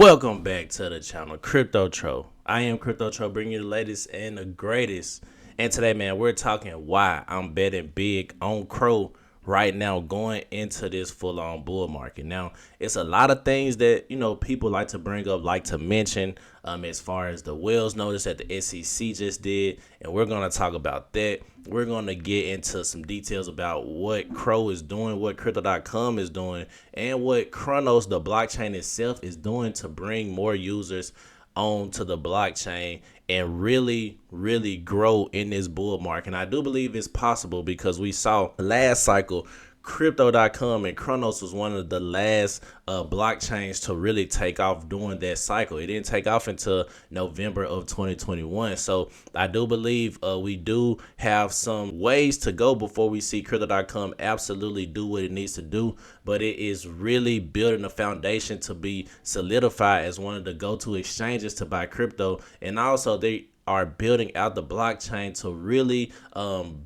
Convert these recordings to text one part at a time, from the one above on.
Welcome back to the channel, Crypto Tro. I am Crypto Tro, bringing you the latest and the greatest. And today, man, we're talking why I'm betting big on CRO right now going into this full-on bull market. Now, it's a lot of things that, people like to bring up, like to mention, as far as the Wells notice that the SEC just did, and we're going to talk about that. We're going to get into some details about what CRO is doing, what Crypto.com is doing, and what Chronos, the blockchain itself, is doing to bring more users onto the blockchain and really grow in this bull market. And I do believe it's possible because we saw last cycle Crypto.com and Chronos was one of the last blockchains to really take off during that cycle. It didn't take off until November of 2021. So I do believe we do have some ways to go before we see Crypto.com absolutely do what it needs to do. But it is really building a foundation to be solidified as one of the go-to exchanges to buy crypto. And also they are building out the blockchain to really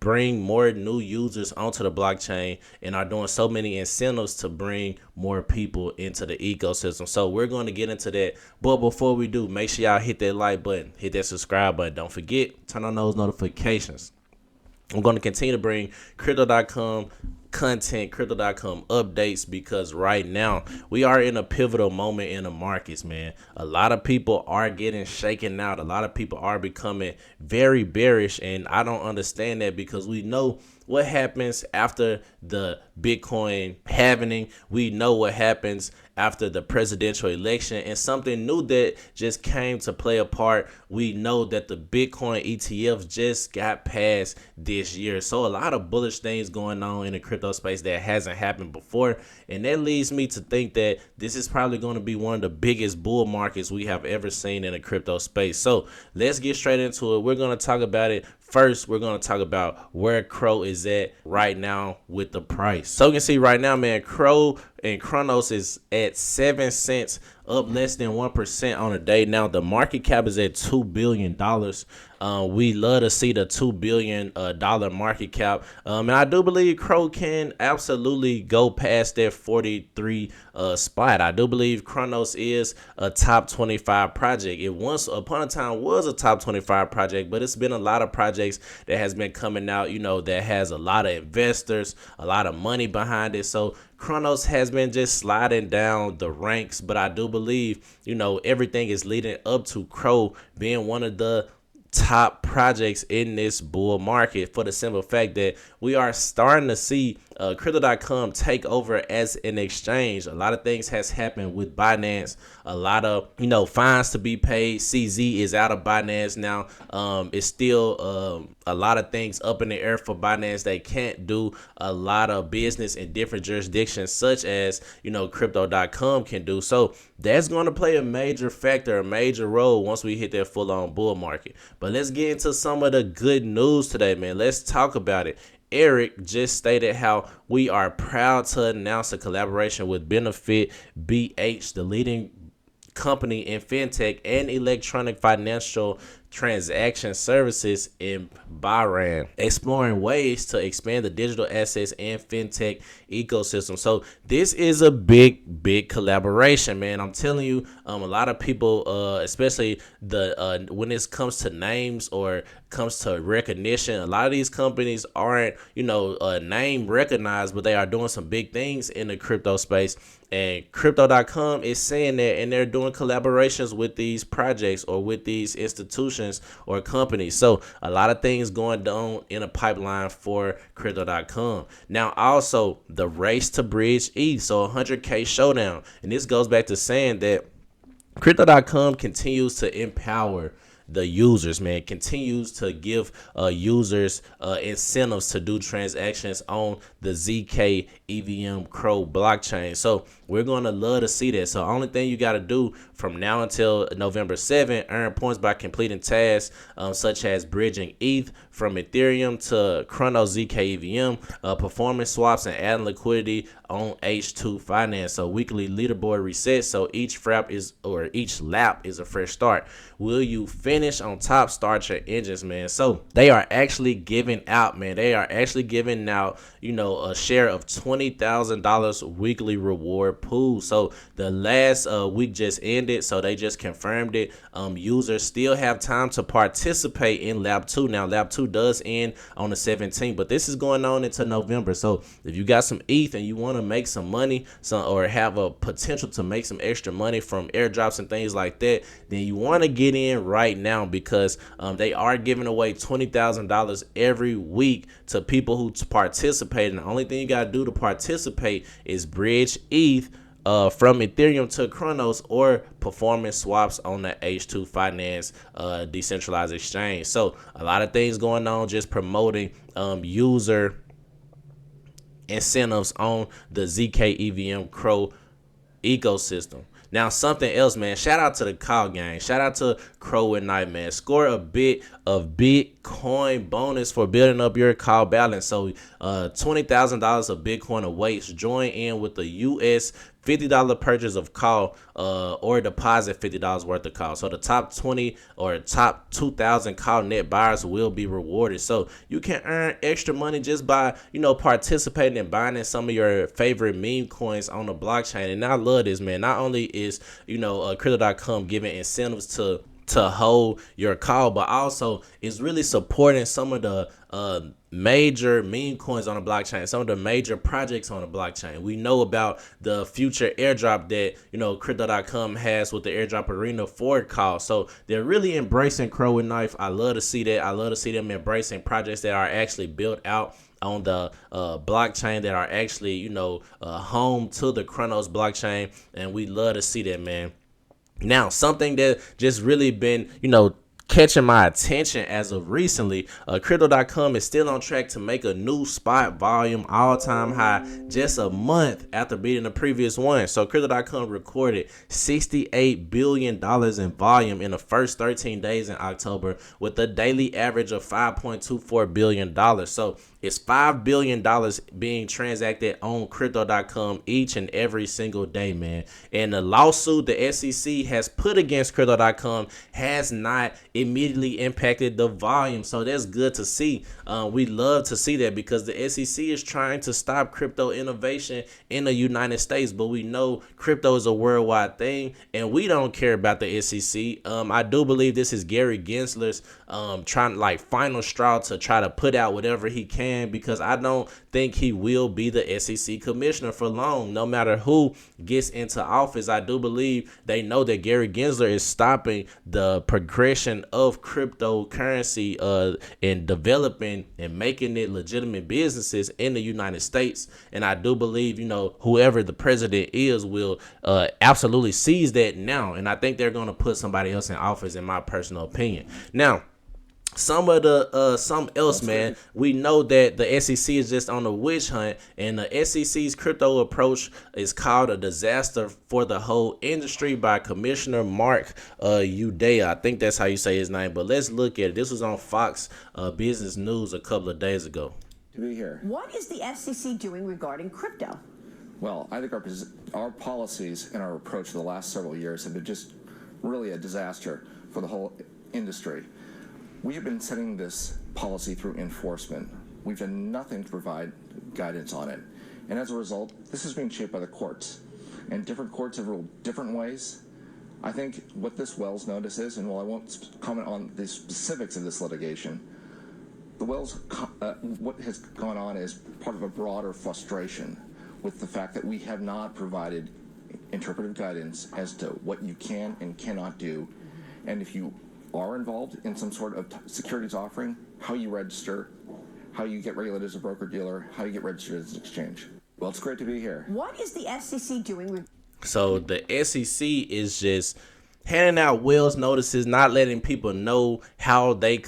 bring more new users onto the blockchain and are doing so many incentives to bring more people into the ecosystem. So we're going to get into that. But before we do, make sure y'all hit that like button, hit that subscribe button. Don't forget, turn on those notifications. I'm going to continue to bring Crypto.com content, Crypto.com updates, because right now we are in a pivotal moment in the markets, man. A lot of people are getting shaken out. A lot of people are becoming very bearish, and I don't understand that because we know what happens after the Bitcoin halving. We know what happens after the presidential election, and something new that just came to play a part. We know that the Bitcoin ETF just got passed this year. So a lot of bullish things going on in the crypto space that hasn't happened before. And that leads me to think that this is probably going to be one of the biggest bull markets we have ever seen in the crypto space. So let's get straight into it. We're going to talk about it. First, we're going to talk about where CRO is at right now with the price. So you can see right now, man, CRO and Chronos is at 7 cents, up less than 1% on a day. Now, the market cap is at $2 billion. We love to see the $2 billion market cap. And I do believe CRO can absolutely go past that 43 spot. I do believe Chronos is a top 25 project. It once upon a time was a top 25 project, but it's been a lot of projects that has been coming out, that has a lot of investors, a lot of money behind it. So Chronos has been just sliding down the ranks, but I do believe, everything is leading up to CRO being one of the top projects in this bull market, for the simple fact that we are starting to see Crypto.com take over as an exchange. A lot of things has happened with Binance. A lot of fines to be paid. CZ is out of Binance now. It's still a lot of things up in the air for Binance. They can't do a lot of business in different jurisdictions, such as Crypto.com can do. So that's going to play a major factor, a major role once we hit that full-on bull market. But let's get into some of the good news today, man. Let's talk about it. Eric just stated how we are proud to announce a collaboration with Benefit BH, the leading company in fintech and electronic financial transaction services in Bahrain, exploring ways to expand the digital assets and fintech ecosystem. So this is a big collaboration, man. I'm telling you, a lot of people, especially the when it comes to names or comes to recognition, a lot of these companies aren't name recognized, but they are doing some big things in the crypto space. And Crypto.com is saying that, and they're doing collaborations with these projects or with these institutions or companies. So a lot of things going down in a pipeline for Crypto.com. Now, also the race to Bridge ETH, so 100K showdown. And this goes back to saying that Crypto.com continues to empower the users, man, continues to give users incentives to do transactions on the ZK EVM CRO blockchain. So we're going to love to see that. So the only thing you got to do from now until November 7th, earn points by completing tasks such as bridging ETH from Ethereum to Chronos ZK EVM, performing swaps and adding liquidity on H2 Finance. So weekly leaderboard reset. So each lap is a fresh start. Will you finish on top? Start your engines, man. So they are actually giving out, man. They are actually giving out, a share of $20,000 weekly reward pool. So the last week just ended, so they just confirmed it. Users still have time to participate in Lab 2. Now, Lab 2 does end on the 17th, but this is going on into November. So if you got some ETH and you want to make some money, or have a potential to make some extra money from airdrops and things like that, then you want to get in right now, because they are giving away $20,000 every week to people who participate. And the only thing you got to do to participate is Bridge ETH from Ethereum to Chronos, or performing swaps on the H2 Finance decentralized exchange. So a lot of things going on, just promoting user incentives on the ZK EVM CRO ecosystem. Now, something else, man. Shout out to the call gang. Shout out to Crow and Night, man. Score a bit of Bitcoin bonus for building up your call balance. So, $20,000 of Bitcoin awaits. Join in with the US $50 purchase of call, or deposit $50 worth of call. So the top 20 or top 2,000 call net buyers will be rewarded. So you can earn extra money just by, participating and buying in some of your favorite meme coins on the blockchain. And I love this, man. Not only is, Crypto.com giving incentives to hold your call, but also is really supporting some of the major meme coins on the blockchain, some of the major projects on the blockchain. We know about the future airdrop that, Crypto.com has with the airdrop arena for call. So they're really embracing Crow and Knife. I love to see that. I love to see them embracing projects that are actually built out on the blockchain, that are actually, home to the Chronos blockchain. And we love to see that, man. Now, something that just really been, catching my attention as of recently, Crypto.com is still on track to make a new spot volume all-time high just a month after beating the previous one. So Crypto.com recorded $68 billion in volume in the first 13 days in October, with a daily average of $5.24 billion. So it's $5 billion being transacted on Crypto.com each and every single day, man. And the lawsuit the SEC has put against Crypto.com has not immediately impacted the volume. So that's good to see. We love to see that, because the SEC is trying to stop crypto innovation in the United States. But we know crypto is a worldwide thing, and we don't care about the SEC. I do believe this is Gary Gensler's final straw to try to put out whatever he can, because I don't think he will be the SEC commissioner for long. No matter who gets into office, I do believe they know that Gary Gensler is stopping the progression of cryptocurrency and developing and making it legitimate businesses in the United States. And I do believe, whoever the president is will absolutely seize that now. And I think they're going to put somebody else in office, in my personal opinion. Now, something else, man. We know that the SEC is just on a witch hunt, and the SEC's crypto approach is called a disaster for the whole industry by Commissioner Mark Udea. I think that's how you say his name, but let's look at it. This was on Fox Business News a couple of days ago. To be here. What is the SEC doing regarding crypto? Well, I think our policies and our approach for the last several years have been just really a disaster for the whole industry. We have been setting this policy through enforcement. We've done nothing to provide guidance on it. And as a result, this is being shaped by the courts. And different courts have ruled different ways. I think what this Wells notice is, and while I won't comment on the specifics of this litigation, the Wells, what has gone on is part of a broader frustration with the fact that we have not provided interpretive guidance as to what you can and cannot do. And if you are involved in some sort of securities offering, how you register, how you get regulated as a broker-dealer, how you get registered as an exchange. Well, it's great to be here. What is the SEC doing? So the SEC is just handing out Wells notices, not letting people know how they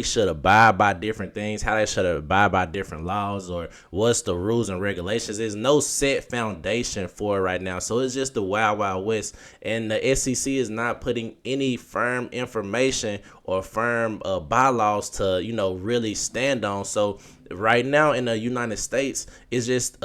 should abide by different things, how they should abide by different laws, or what's the rules and regulations. There's no set foundation for it right now. So it's just the wild, wild west. And the SEC is not putting any firm information or firm bylaws to, really stand on. So right now in the United States, it's just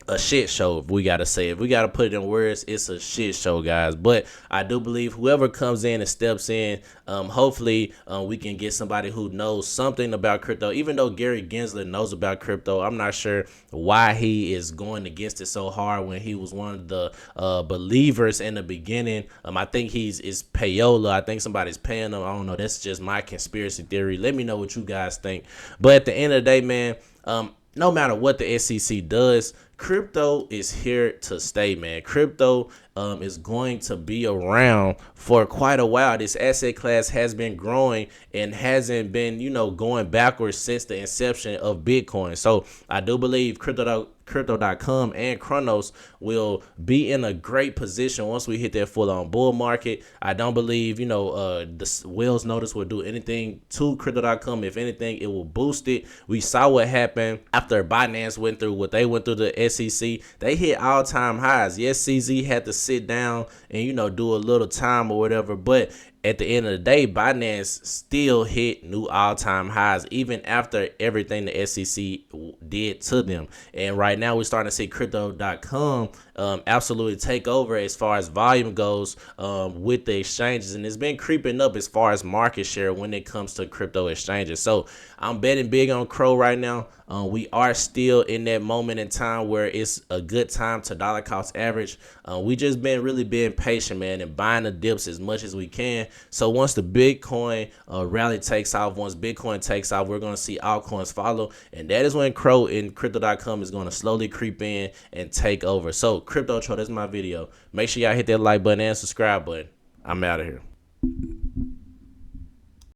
a shit show, if we gotta say, if we gotta put it in words, it's a shit show, guys. But I do believe whoever comes in and steps in, hopefully we can get somebody who knows something about crypto. Even though Gary Gensler knows about crypto, I'm not sure why he is going against it so hard when he was one of the believers in the beginning. I think is payola. I think somebody's paying him. I don't know, that's just my conspiracy theory. Let me know what you guys think. But at the end of the day, man, no matter what the SEC does, crypto is here to stay, man. Crypto is going to be around for quite a while. This asset class has been growing and hasn't been, going backwards since the inception of Bitcoin. So I do believe Crypto.com and Chronos will be in a great position once we hit that full-on bull market. I don't believe, the Wells notice will do anything to Crypto.com. If anything, it will boost it. We saw what happened after Binance went through what they went through the SEC. They hit all-time highs. Yes, CZ had to sit down and, do a little time or whatever, but at the end of the day, Binance still hit new all-time highs even after everything the SEC did to them. And right now we're starting to see Crypto.com absolutely take over as far as volume goes with the exchanges. And it's been creeping up as far as market share when it comes to crypto exchanges. So I'm betting big on CRO right now. We are still in that moment in time where it's a good time to dollar cost average. We just been really being patient, man, and buying the dips as much as we can. So once the Bitcoin rally takes off, once Bitcoin takes off, we're going to see altcoins follow. And that is when CRO and Crypto.com is going to slowly creep in and take over. So Crypto Tro, that's my video. Make sure y'all hit that like button and subscribe button. I'm out of here.